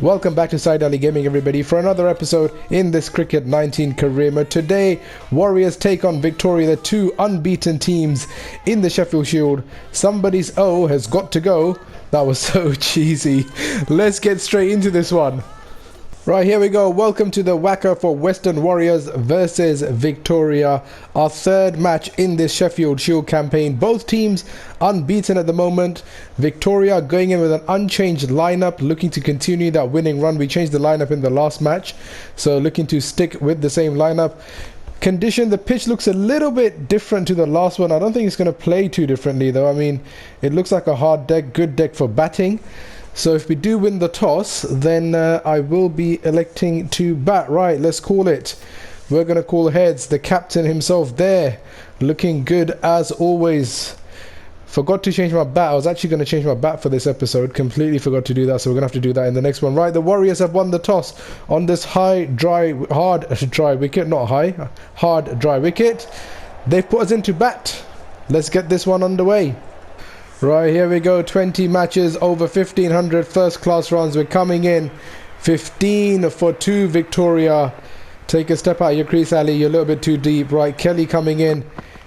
Welcome back to Syed Gaming, everybody, for another episode in this Cricket 19 career mode. Today, Warriors take on Victoria, the two unbeaten teams in the Sheffield Shield. Somebody's O has got to go. That was so cheesy. Let's get straight into this one. Right, here we go. Welcome to the Wacker for Western Warriors versus Victoria. Our third match in this Sheffield Shield campaign. Both teams unbeaten at the moment. Victoria going in with an unchanged lineup, looking to continue that winning run. We changed the lineup in the last match, so looking to stick with the same lineup. Condition, the pitch looks a little bit different to the last one. I don't think it's going to play too differently though. I mean, it looks like a hard deck, good deck for batting. So if we do win the toss, then I will be electing to bat. Right, let's call it. We're going to call heads. The captain himself there, looking good as always. Forgot to change my bat. I was actually going to change my bat for this episode. Completely forgot to do that, so we're going to have to do that in the next one. Right, the Warriors have won the toss on this hard, dry wicket. Not high, hard, dry wicket. They've put us into bat. Let's get this one underway. Right, here we go. 20 matches, over 1,500 first class runs. We're coming in 15 for 2 Victoria. Take a step out of your crease, Ali. You're a little bit too deep. Right, Kelly coming in.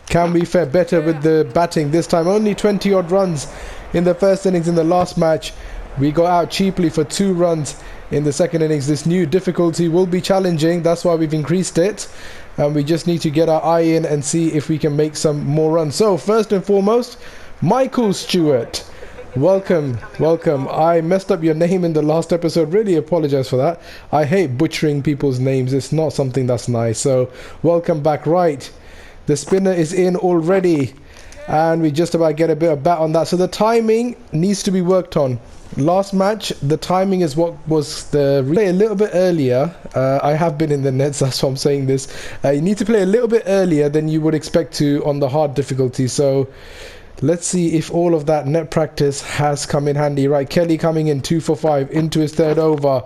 Can we fare better with the batting this time? Only 20 odd runs in the first innings in the last match. We got out cheaply for 2 runs in the second innings. This new difficulty will be challenging. That's why we've increased it. And we just need to get our eye in and see if we can make some more runs. So first and foremost, Michael Stewart, welcome. I messed up your name in the last episode, really apologize for that. I hate butchering people's names, it's not something that's nice. So welcome back. Right, the spinner is in already and we just about get a bit of bat on that. So the timing needs to be worked on. Last match, the timing is what was the play a little bit earlier. I have been in the nets, that's why I'm saying this. You need to play a little bit earlier than you would expect to on the hard difficulty. So let's see if all of that net practice has come in handy. Right, Kelly coming in 2 for 5 into his third over.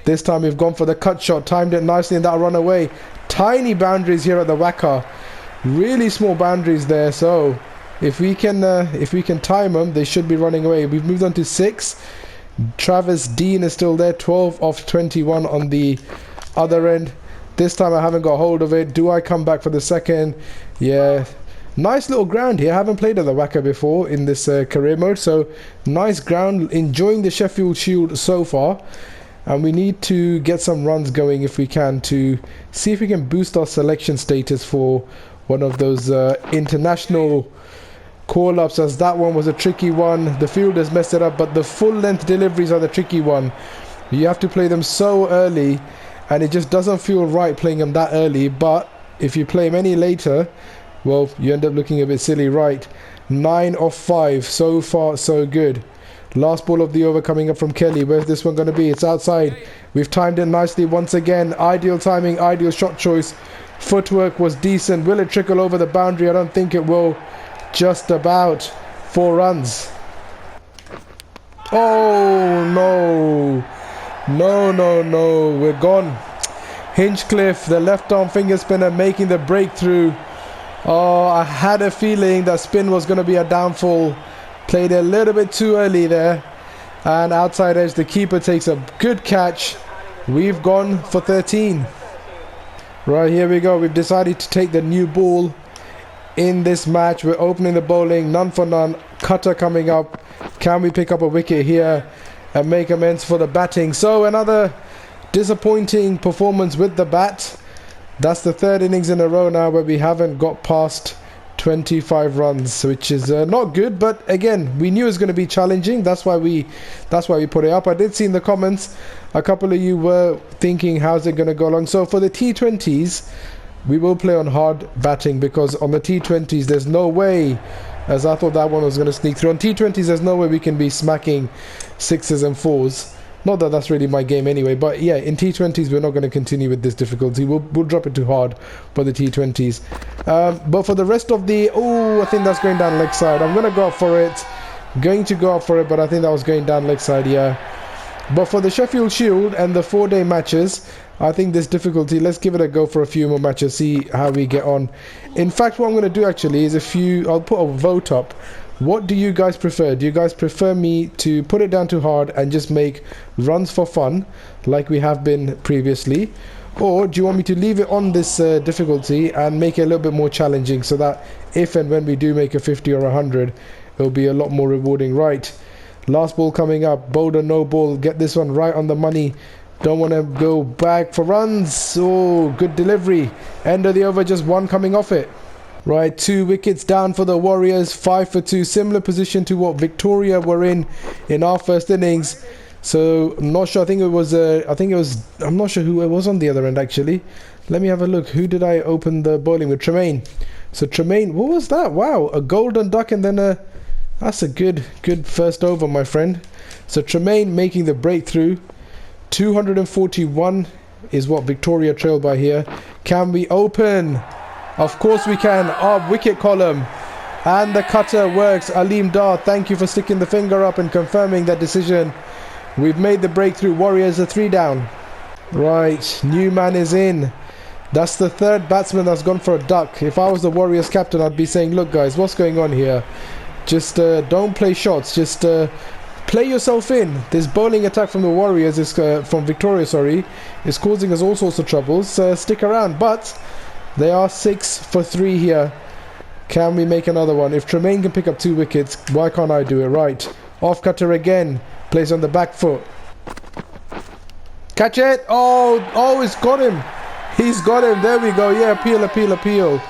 This time we've gone for the cut shot, timed it nicely and that'll run away. Tiny boundaries here at the Wacker, really small boundaries there. So if we can time them, they should be running away. We've moved on to 6. Travis Dean is still there, 12 off 21 on the other end. This time I haven't got hold of it. Do I come back for the second? Yeah. Nice little ground here. I haven't played at the Wacker before in this career mode, so nice ground. Enjoying the Sheffield Shield so far, and we need to get some runs going if we can to see if we can boost our selection status for one of those international call-ups, as that one was a tricky one. The fielders messed it up, but the full-length deliveries are the tricky one. You have to play them so early, and it just doesn't feel right playing them that early. But if you play them any later, well, you end up looking a bit silly. Right, 9 off 5. So far, so good. Last ball of the over coming up from Kelly. Where's this one going to be? It's outside. We've timed it nicely once again. Ideal timing, ideal shot choice. Footwork was decent. Will it trickle over the boundary? I don't think it will. Just about. 4 runs. Oh, no. No. We're gone. Hinchcliffe, the left arm finger spinner, making the breakthrough. Oh, I had a feeling that spin was going to be a downfall. Played a little bit too early there. And outside edge, the keeper takes a good catch. We've gone for 13. Right, here we go. We've decided to take the new ball in this match. We're opening the bowling, none for none. Cutter coming up. Can we pick up a wicket here and make amends for the batting? So another disappointing performance with the bat. That's the 3rd innings in a row now where we haven't got past 25 runs, which is not good. But again, we knew it was going to be challenging. That's why we put it up. I did see in the comments a couple of you were thinking, how's it going to go along? So for the T20s, we will play on hard batting, because on the T20s there's no way, as I thought that one was going to sneak through. On T20s there's no way we can be smacking 6s and 4s. Not that that's really my game anyway, but yeah, in T20s we're not going to continue with this difficulty. We'll drop it to hard for the T20s. But for the rest of the... Oh, I think that's going down leg side. I'm going to go up for it. But I think that was going down leg side, yeah. But for the Sheffield Shield and the 4-day matches, I think this difficulty, let's give it a go for a few more matches, see how we get on. In fact, what I'm going to do actually is I'll put a vote up What do you guys prefer? Do you guys prefer me to put it down to hard and just make runs for fun like we have been previously? Or do you want me to leave it on this difficulty and make it a little bit more challenging so that if and when we do make a 50 or 100, it'll be a lot more rewarding? Right, last ball coming up. Boulder, no ball. Get this one right on the money. Don't want to go back for runs. Oh, good delivery. End of the over, just one coming off it. Right, 2 wickets down for the Warriors, 5 for 2. Similar position to what Victoria were in our first innings. So I'm not sure. I'm not sure who it was on the other end actually. Let me have a look. Who did I open the bowling with? Tremaine. So Tremaine, what was that? Wow, a golden duck and then that's a good first over, my friend. So Tremaine making the breakthrough. 241 is what Victoria trailed by here. Can we open? Of course we can. Our wicket column. And the cutter works. Aleem Dar, thank you for sticking the finger up and confirming that decision. We've made the breakthrough. Warriors are 3 down. Right, new man is in. That's the third batsman that's gone for a duck. If I was the Warriors captain, I'd be saying, look guys, what's going on here? Just don't play shots. Just play yourself in. This bowling attack from the Warriors is from Victoria, sorry, is causing us all sorts of troubles. Stick around. But they are 6 for 3 here. Can we make another one? If Tremaine can pick up 2 wickets, why can't I do it? Right, off cutter again. Plays on the back foot. Catch it. Oh, it's got him. He's got him. There we go. Yeah, appeal.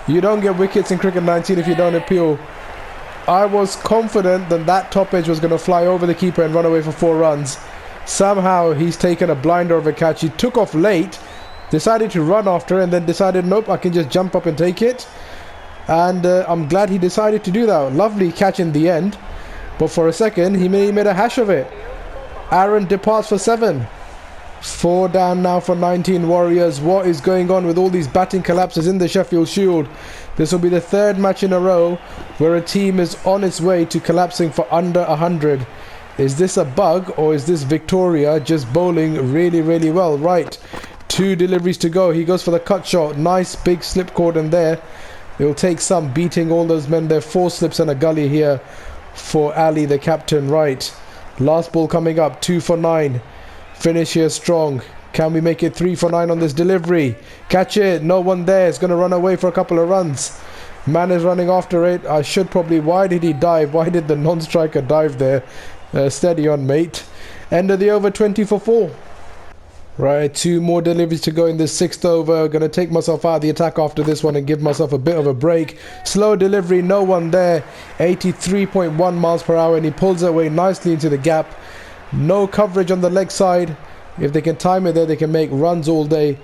You don't get wickets in cricket 19 if you don't appeal. I was confident that that top edge was going to fly over the keeper and run away for 4 runs. Somehow he's taken a blinder of a catch. He took off late, decided to run after, and then decided, nope, I can just jump up and take it. And I'm glad he decided to do that. Lovely catch in the end. But for a second, he made a hash of it. Aaron departs for 7. 4 down now for 19 Warriors. What is going on with all these batting collapses in the Sheffield Shield? This will be the 3rd match in a row where a team is on its way to collapsing for under 100. Is this a bug or is this Victoria just bowling really, really well? Right, 2 deliveries to go. He goes for the cut shot. Nice big slip cordon there. It'll take some beating all those men there. 4 slips and a gully here for Ali, the captain. Right, last ball coming up. 2 for 9. Finish here strong. Can we make it 3 for 9 on this delivery? Catch it. No one there. It's going to run away for a couple of runs. Man is running after it. I should probably... Why did he dive? Why did the non-striker dive there? Steady on, mate. End of the over, 20 for 4. Right, 2 more deliveries to go in this 6th over. Going to take myself out of the attack after this one and give myself a bit of a break. Slow delivery, no one there. 83.1 miles per hour, and he pulls it away nicely into the gap. No coverage on the leg side. If they can time it there, they can make runs all day.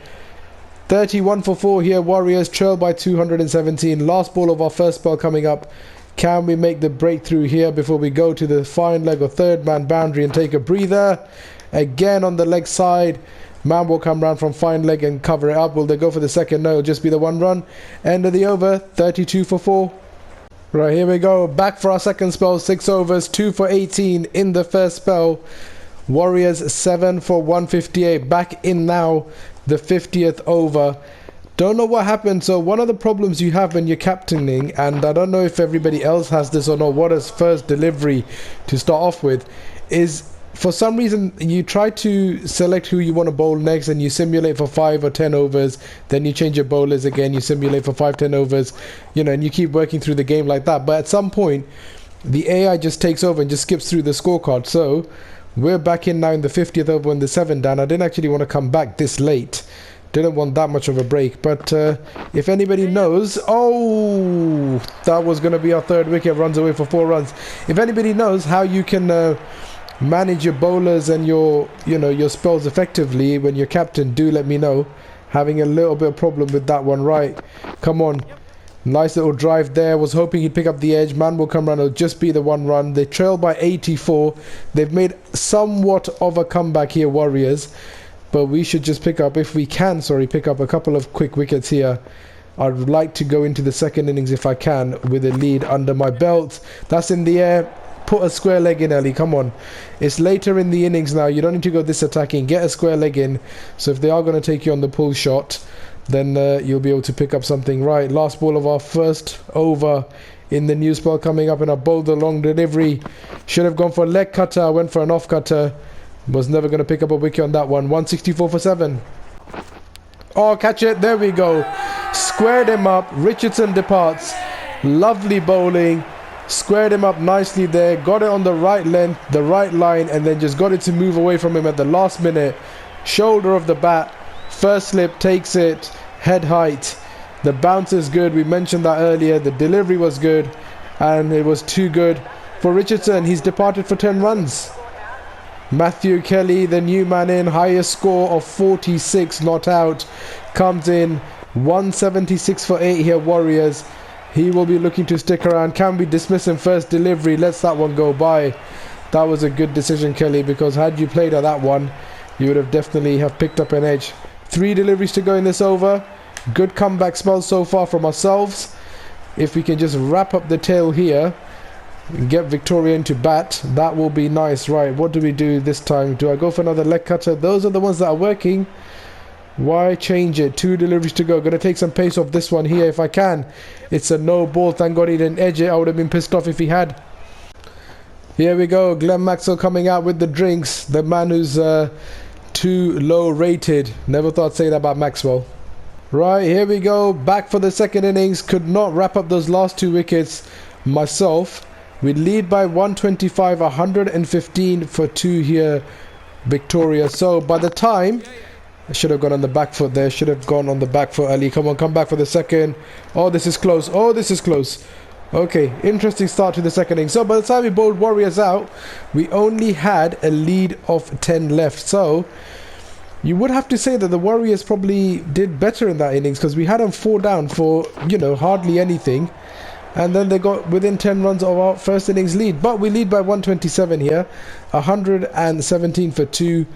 31 for 4 here. Warriors trail by 217. Last ball of our first spell coming up. Can we make the breakthrough here before we go to the fine leg or 3rd man boundary and take a breather? Again on the leg side. Man will come round from fine leg and cover it up. Will they go for the second? No, it'll just be the 1 run. End of the over, 32 for 4. Right, here we go. Back for our second spell. 6 overs, 2 for 18 in the first spell. Warriors 7 for 158. Back in now, the 50th over. Don't know what happened. So one of the problems you have when you're captaining, and I don't know if everybody else has this or not, what is first delivery to start off with, is for some reason you try to select who you want to bowl next and you simulate for 5 or 10 overs, then you change your bowlers again, you simulate for 5-10 overs, you know, and you keep working through the game like that. But at some point the AI just takes over and just skips through the scorecard. So we're back in now in the 50th over and the 7 down. I didn't actually want to come back this late, didn't want that much of a break. But if anybody knows, oh, that was going to be our 3rd wicket, runs away for 4 runs. If anybody knows how you can manage your bowlers and your spells effectively when you're captain, do let me know. Having a little bit of problem with that one. Right, come on, nice little drive there. Was hoping he'd pick up the edge. Man will come round. It'll just be the 1 run. They trail by 84. They've made somewhat of a comeback here, Warriors, but we should just pick up, if we can, pick up a couple of quick wickets here. I'd like to go into the 2nd innings if I can with a lead under my belt. That's in the air. Put a square leg in, Ellie. Come on. It's later in the innings now. You don't need to go this attacking. Get a square leg in. So if they are going to take you on the pull shot, then you'll be able to pick up something. Right, last ball of our first over in the new spell coming up, and I bowled the long delivery. Should have gone for a leg cutter. I went for an off cutter. Was never going to pick up a wicket on that one. 164 for 7. Oh, catch it. There we go. Squared him up. Richardson departs. Lovely bowling. Squared him up nicely there. Got it on the right length, the right line, and then just got it to move away from him at the last minute. Shoulder of the bat. First slip, takes it. Head height. The bounce is good. We mentioned that earlier. The delivery was good. And it was too good for Richardson. He's departed for 10 runs. Matthew Kelly, the new man in, highest score of 46, not out, comes in. 176 for 8 here, Warriors. He will be looking to stick around. Can we dismiss him first delivery? Lets that one go by. That was a good decision, Kelly, because had you played at that one, you would have definitely have picked up an edge. 3 deliveries to go in this over. Good comeback spell so far from ourselves. If we can just wrap up the tail here, get Victoria into bat, that will be nice. Right, what do we do this time? Do I go for another leg cutter? Those are the ones that are working. Why change it? 2 deliveries to go. Gonna take some pace off this one here if I can. It's a no ball. Thank God he didn't edge it. I would have been pissed off if he had. Here we go. Glenn Maxwell coming out with the drinks. The man who's too low rated. Never thought I'd say that about Maxwell. Right, here we go. Back for the second innings. Could not wrap up those last 2 wickets myself. We lead by 125, 115 for 2 here, Victoria. So by the time, I should have gone on the back foot there. Should have gone on the back foot, Ali. Come on, come back for the second. Oh, this is close. Oh, this is close. Okay, interesting start to the second innings. So by the time we bowled Warriors out, we only had a lead of 10 left. So you would have to say that the Warriors probably did better in that innings, because we had them 4 down for, you know, hardly anything. And then they got within 10 runs of our first innings lead. But we lead by 127 here. 117 for 2.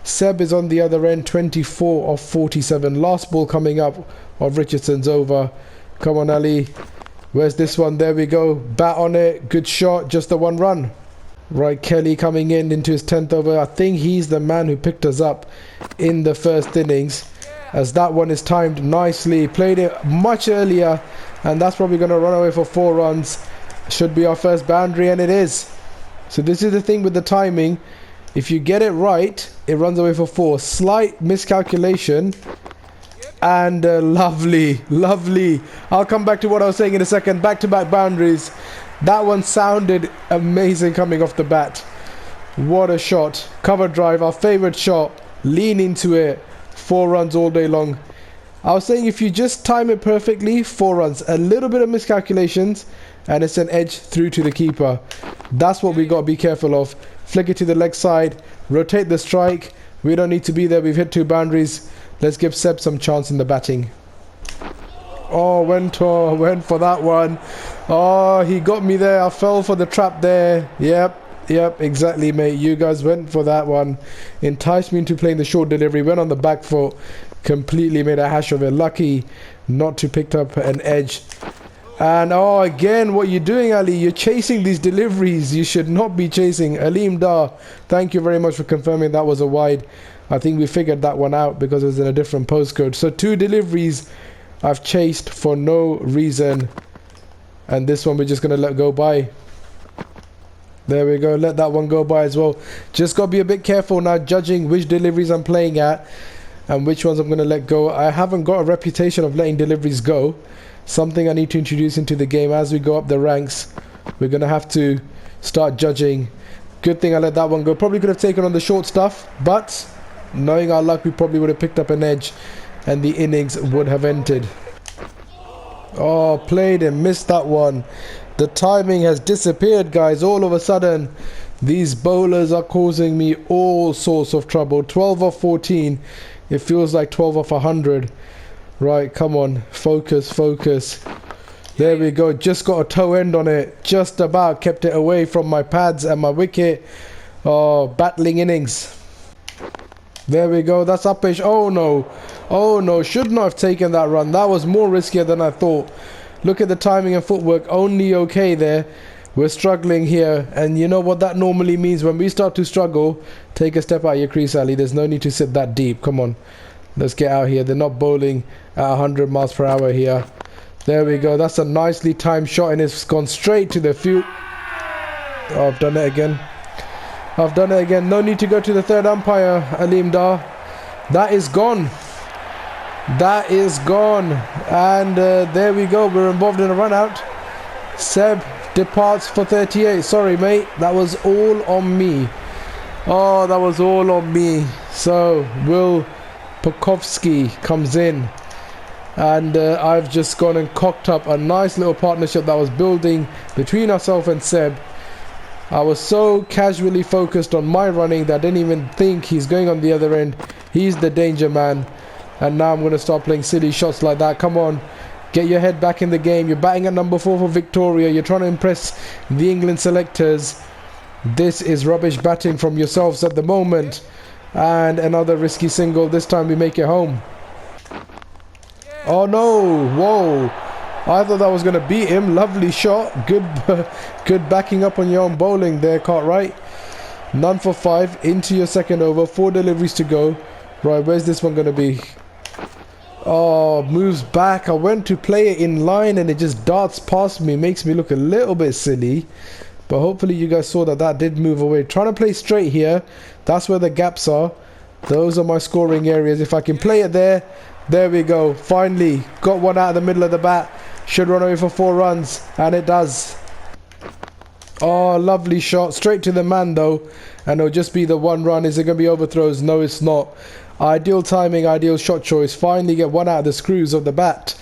Seb is on the other end. 24 of 47. Last ball coming up of Richardson's over. Come on, Ali. Where's this one? There we go. Bat on it. Good shot. Just the 1 run. Right, Kelly coming in into his 10th over. I think he's the man who picked us up in the first innings, as that one is timed nicely. Played it much earlier, and that's probably going to run away for 4 runs. Should be our first boundary, and it is. So this is the thing with the timing. If you get it right, it runs away for 4. Slight miscalculation, and lovely. I'll come back to what I was saying in a second. Back-to-back boundaries. That one sounded amazing coming off the bat. What a shot. Cover drive, our favorite shot. Lean into it. 4 runs all day long. I was saying if you just time it perfectly, 4 runs. A little bit of miscalculations, and it's an edge through to the keeper. That's what we got to be careful of. Flick it to the leg side. Rotate the strike. We don't need to be there. We've hit 2 boundaries. Let's give Seb some chance in the batting. Oh, went for that one. Oh, he got me there. I fell for the trap there. Yep, exactly, mate. You guys went for that one. Enticed me into playing the short delivery. Went on the back foot. Completely made a hash of it. Lucky not to pick up an edge. And oh, again, what you're doing, Ali, you're chasing these deliveries. You should not be chasing. Aleem Dar, thank you very much for confirming that was a wide. I think we figured that one out because it was in a different postcode. So 2 deliveries I've chased for no reason, and this one we're just going to let go by. There we go, let that one go by as well. Just got to be a bit careful now judging which deliveries I'm playing at and which ones I'm going to let go. I haven't got a reputation of letting deliveries go. Something I need to introduce into the game as we go up the ranks. We're going to have to start judging. Good thing I let that one go. Probably could have taken on the short stuff, but knowing our luck, we probably would have picked up an edge and the innings would have ended. Oh, played and missed that one. The timing has disappeared, guys. All of a sudden, these bowlers are causing me all sorts of trouble. 12 of 14. It feels like 12 of 100. Right, come on. Focus. There we go. Just got a toe end on it. Just about kept it away from my pads and my wicket. Oh, battling innings. There we go. That's uppish. Oh no. Should not have taken that run. That was more riskier than I thought. Look at the timing and footwork. Only okay there. We're struggling here. And you know what that normally means when we start to struggle? Take a step out of your crease, Ali. There's no need to sit that deep. Come on. Let's get out here. They're not bowling at 100 miles per hour here. There we go. That's a nicely timed shot and it's gone straight to the field. Oh, I've done it again. I've done it again. No need to go to the third umpire, Aleem Dar. That is gone. That is gone. And there we go. We're involved in a run out. Seb departs for 38. Sorry, mate. That was all on me. Oh, that was all on me. So, Will Pukovsky comes in. And I've just gone and cocked up a nice little partnership that was building between ourselves and Seb. I was so casually focused on my running that I didn't even think he's going on the other end. He's the danger man. And now I'm going to start playing silly shots like that. Come on. Get your head back in the game. You're batting at number 4 for Victoria. You're trying to impress the England selectors. This is rubbish batting from yourselves at the moment. And another risky single. This time we make it home. Oh no. Whoa. I thought that was going to beat him. Lovely shot. Good backing up on your own bowling there, Cartwright. None for 5. Into your second over. 4 deliveries to go. Right, where's this one going to be? Oh, moves back. I went to play it in line and it just darts past me. Makes me look a little bit silly. But hopefully you guys saw that did move away. Trying to play straight here. That's where the gaps are. Those are my scoring areas. If I can play it there. There we go. Finally. Got one out of the middle of the bat. Should run away for 4 runs. And it does. Oh, lovely shot. Straight to the man though. And it'll just be the 1 run. Is it going to be overthrows? No, it's not. Ideal timing, ideal shot choice. Finally get one out of the screws of the bat.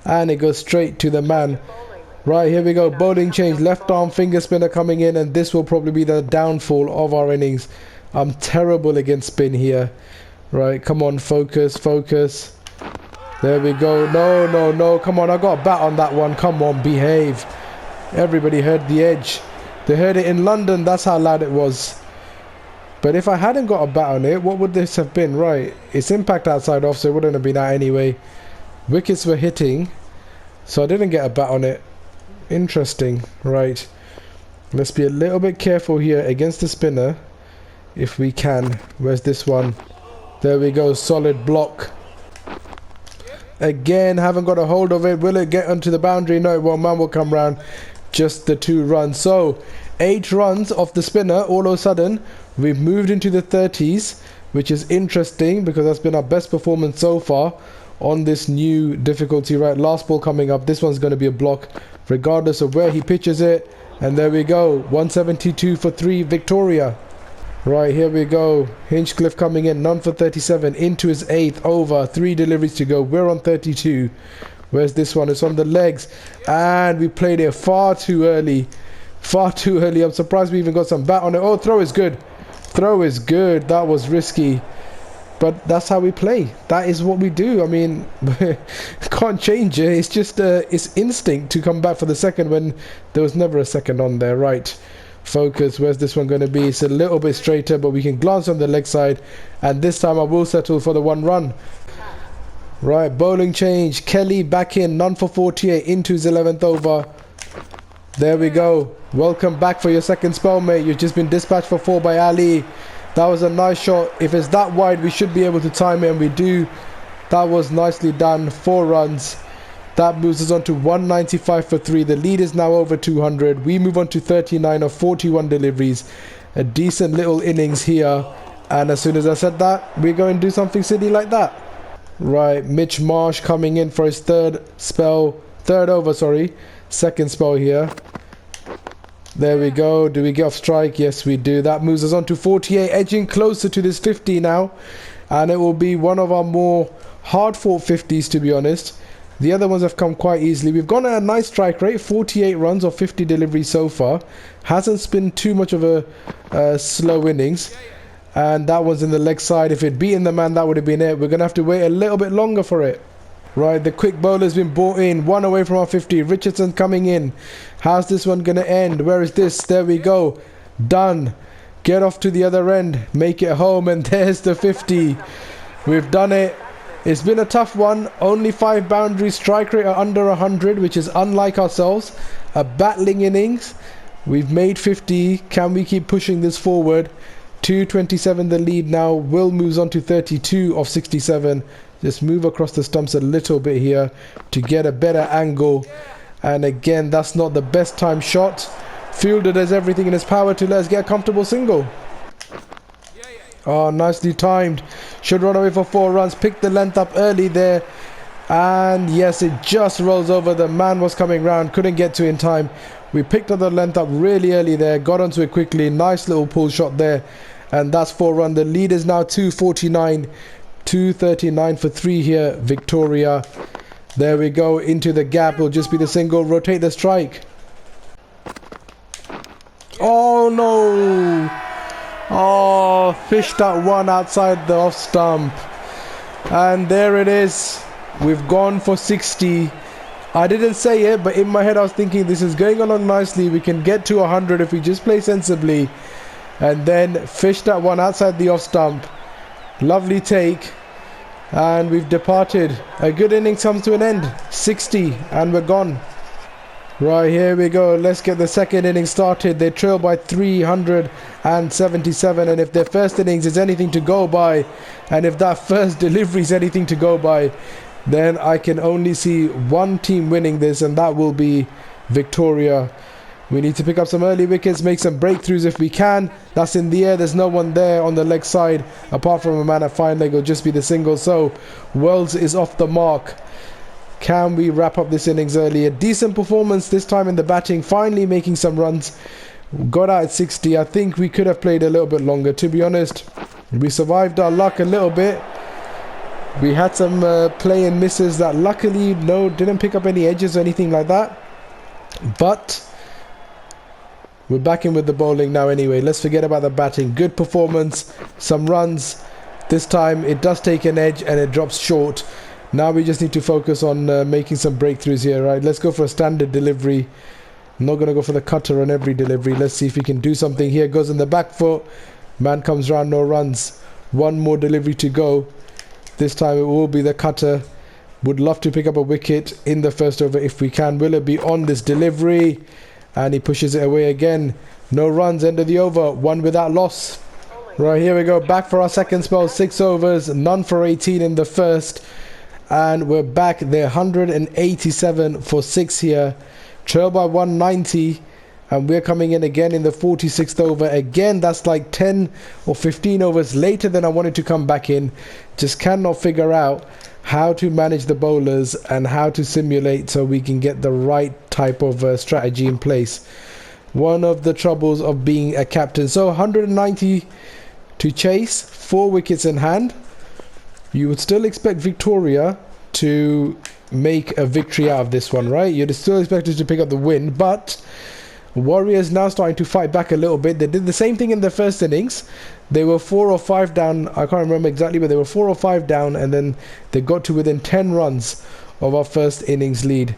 And it goes straight to the man. Right, here we go. Bowling change. Left arm finger spinner coming in. And this will probably be the downfall of our innings. I'm terrible against spin here. Right, come on. Focus, focus. There we go. No, no, no. Come on, I got a bat on that one. Come on, behave. Everybody heard the edge. They heard it in London. That's how loud it was. But if I hadn't got a bat on it, what would this have been? Right, it's impact outside off, so it wouldn't have been out anyway. Wickets were hitting, so I didn't get a bat on it. Interesting. Right, let's be a little bit careful here against the spinner, if we can. Where's this one? There we go, solid block. Again, haven't got a hold of it. Will it get onto the boundary? No, well, man will come round. Just the 2 runs. So 8 runs off the spinner. All of a sudden we've moved into the 30s, which is interesting because that's been our best performance so far on this new difficulty. Right, last ball coming up. This one's going to be a block regardless of where he pitches it. And there we go, 172 for 3, Victoria. Right, here we go. Hinchcliffe coming in, none for 37, into his 8th over, 3 deliveries to go. We're on 32. Where's this one? It's on the legs. And we played it far too early. Far too early. I'm surprised we even got some bat on it. Oh, throw is good. Throw is good. That was risky. But that's how we play. That is what we do. I mean, can't change it. It's just it's instinct to come back for the second when there was never a second on there. Right. Focus. Where's this one going to be? It's a little bit straighter, but we can glance on the leg side. And this time I will settle for the 1 run. Right, bowling change. Kelly back in, none for 48, into his 11th over. There we go. Welcome back for your second spell, mate. You've just been dispatched for 4 by Ali. That was a nice shot. If it's that wide, we should be able to time it, and we do. That was nicely done. 4 runs. That moves us on to 195 for 3. The lead is now over 200. We move on to 39 of 41 deliveries. A decent little innings here. And as soon as I said that, we're going to do something silly like that. Right, Mitch Marsh coming in for his third over, second spell here. There we go. Do we get off strike? Yes, we do. That moves us on to 48, edging closer to this 50 now. And it will be one of our more hard-fought 50s, to be honest. The other ones have come quite easily. We've gone at a nice strike rate, 48 runs or 50 deliveries so far. Hasn't been too much of a slow innings. And that one's in the leg side. If it'd beaten the man, that would have been it. We're going to have to wait a little bit longer for it. Right, the quick bowler's been brought in. 1 away from our 50. Richardson coming in. How's this one going to end? Where is this? There we go. Done. Get off to the other end. Make it home. And there's the 50. We've done it. It's been a tough one. Only 5 boundaries. Strike rate are under 100, which is unlike ourselves. A battling innings. We've made 50. Can we keep pushing this forward? 227 the lead now. Will moves on to 32 of 67. Just move across the stumps a little bit here to get a better angle. And again, that's not the best time shot. Fielder does everything in his power to let us get a comfortable single. Oh, nicely timed. Should run away for 4 runs. Pick the length up early there. And yes, it just rolls over. The man was coming round, couldn't get to in time. We picked up the length up really early there, got onto it quickly. Nice little pull shot there. And that's 4 run. The lead is now 249. 239 for 3 here, Victoria. There we go, into the gap. Will just be the single. Rotate the strike. Oh no! Oh, fished that one outside the off stump. And there it is. We've gone for 60. I didn't say it, but in my head I was thinking this is going along nicely. We can get to 100 if we just play sensibly. And then fish that one outside the off stump. Lovely take. And we've departed. A good innings comes to an end. 60 and we're gone. Right, here we go. Let's get the second innings started. They trail by 377, and if their first innings is anything to go by, and if that first delivery is anything to go by, then I can only see one team winning this, and that will be Victoria. We need to pick up some early wickets, make some breakthroughs if we can. That's in the air. There's no one there on the leg side apart from a man at fine leg. Will just be the single. So Wells is off the mark. Can we wrap up this innings early? A decent performance this time in the batting, finally making some runs. Got out at 60. I think we could have played a little bit longer, to be honest. We survived our luck a little bit. We had some play and misses that luckily didn't pick up any edges or anything like that. But we're back in with the bowling now anyway. Let's forget about the batting. Good performance, some runs. This time it does take an edge and it drops short. Now we just need to focus on making some breakthroughs here, right? Let's go for a standard delivery. I'm not going to go for the cutter on every delivery. Let's see if we can do something here. Goes in the back foot. Man comes round, no runs. One more delivery to go. This time it will be the cutter. Would love to pick up a wicket in the first over if we can. Will it be on this delivery? And he pushes it away again. No runs, end of the over. One without loss. Right, here we go. Back for our second spell. 6 overs. None for 18 in the first. And we're back there, 187 for 6 here. Trail by 190. And we're coming in again in the 46th over. Again, that's like 10 or 15 overs later than I wanted to come back in. Just cannot figure out how to manage the bowlers and how to simulate so we can get the right type of strategy in place. One of the troubles of being a captain. So 190 to chase, 4 wickets in hand. You would still expect Victoria to make a victory out of this one, right? You'd still expect us to pick up the win, but Warriors now starting to fight back a little bit. They did the same thing in the first innings. They were 4 or 5 down. I can't remember exactly, but they were 4 or 5 down, and then they got to within 10 runs of our first innings lead.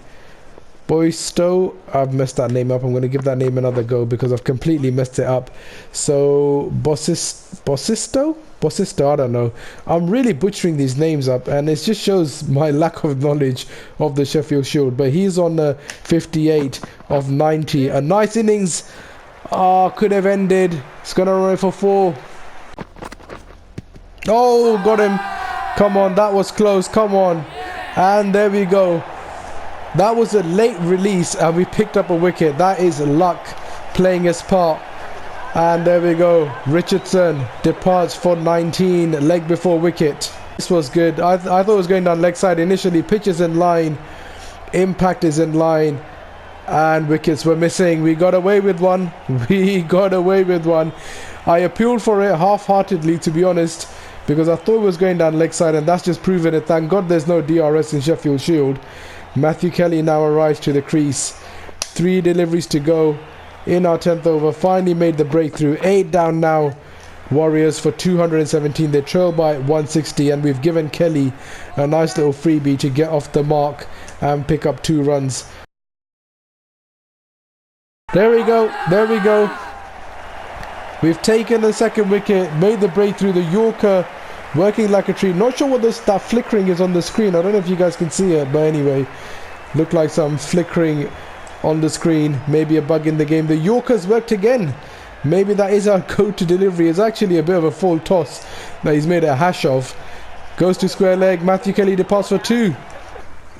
Boystow, I've messed that name up. I'm going to give that name another go because I've completely messed it up. So Bossisto, I don't know. I'm really butchering these names up, and it just shows my lack of knowledge of the Sheffield Shield. But he's on 58 of 90. A nice innings. Could have ended. It's going to run for 4. Oh, got him. Come on, that was close. Come on. And there we go. That was a late release and we picked up a wicket. That is luck playing its part. And there we go. Richardson departs for 19, leg before wicket. This was good. I thought it was going down leg side initially. Pitch is in line. Impact is in line. And wickets were missing. We got away with one. I appealed for it half-heartedly, to be honest, because I thought it was going down leg side, and that's just proven it. Thank God there's no DRS in Sheffield Shield. Matthew Kelly now arrives to the crease. 3 deliveries to go in our 10th over. Finally made the breakthrough. 8 down now. Warriors for 217. They trail by 160, and we've given Kelly a nice little freebie to get off the mark and pick up 2 runs. There we go. We've taken the second wicket, made the breakthrough. The Yorker working like a tree. Not sure what that flickering is on the screen. I don't know if you guys can see it, but anyway, looked like some flickering on the screen. Maybe a bug in the game. The Yorker's worked again. Maybe that is our go-to delivery. It's actually a bit of a full toss that he's made a hash of. Goes to square leg. Matthew Kelly to pass for 2.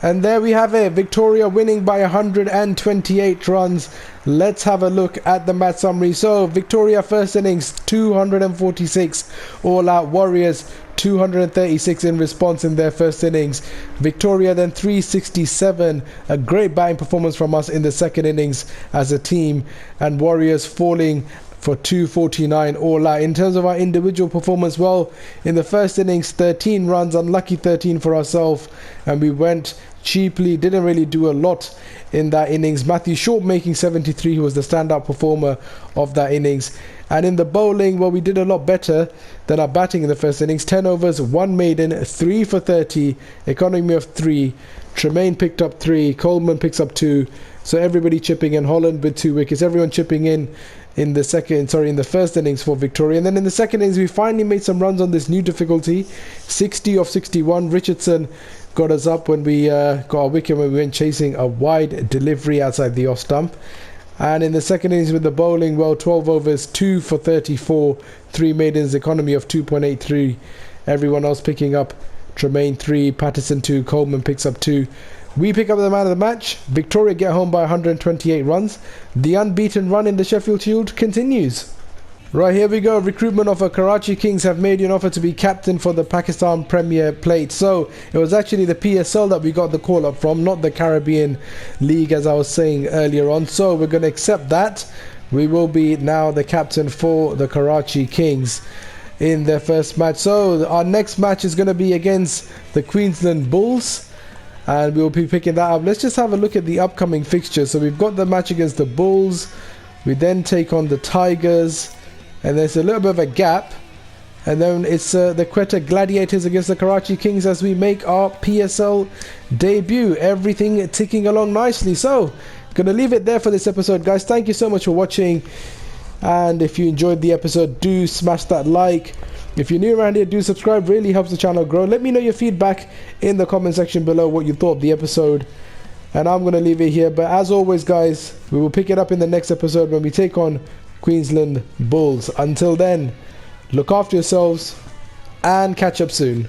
And there we have it. Victoria winning by 128 runs. Let's have a look at the match summary. So Victoria first innings 246 all out. Warriors 236 in response in their first innings. Victoria then 367. A great batting performance from us in the second innings as a team. And Warriors falling for 249 all out. In terms of our individual performance, well, in the first innings 13 runs, unlucky 13 for ourselves, and we went cheaply, didn't really do a lot in that innings. Matthew Short making 73, who was the standout performer of that innings. And in the bowling, well, we did a lot better than our batting in the first innings. 10 overs, 1 maiden, 3 for 30, economy of 3. Tremaine picked up 3, Coleman picks up 2. So everybody chipping in. Holland with 2 wickets, everyone chipping in the first innings for Victoria. And then in the second innings, we finally made some runs on this new difficulty. 60 of 61. Richardson got us up when we got our wicket when we went chasing a wide delivery outside the off stump. And in the second innings with the bowling, well, 12 overs, 2 for 34, 3 maidens, economy of 2.83. Everyone else picking up. Tremaine 3, Patterson 2, Coleman picks up 2. We pick up the man of the match. Victoria get home by 128 runs. The unbeaten run in the Sheffield Shield continues. Right, here we go. Recruitment offer. Karachi Kings have made you an offer to be captain for the Pakistan Premier Plate. So it was actually the PSL that we got the call up from, not the Caribbean League, as I was saying earlier on. So we're going to accept that. We will be now the captain for the Karachi Kings in their first match. So our next match is going to be against the Queensland Bulls, and we'll be picking that up. Let's just have a look at the upcoming fixtures. So we've got the match against the Bulls. We then take on the Tigers, and there's a little bit of a gap, and then it's the Quetta Gladiators against the Karachi Kings as we make our PSL debut. Everything ticking along nicely. So gonna leave it there for this episode, guys. Thank you so much for watching, and if you enjoyed the episode, do smash that like. If you're new around here, do subscribe. Really helps the channel grow. Let me know your feedback in the comment section below, what you thought of the episode. And I'm going to leave it here. But as always, guys, we will pick it up in the next episode when we take on Queensland Bulls. Until then, look after yourselves and catch up soon.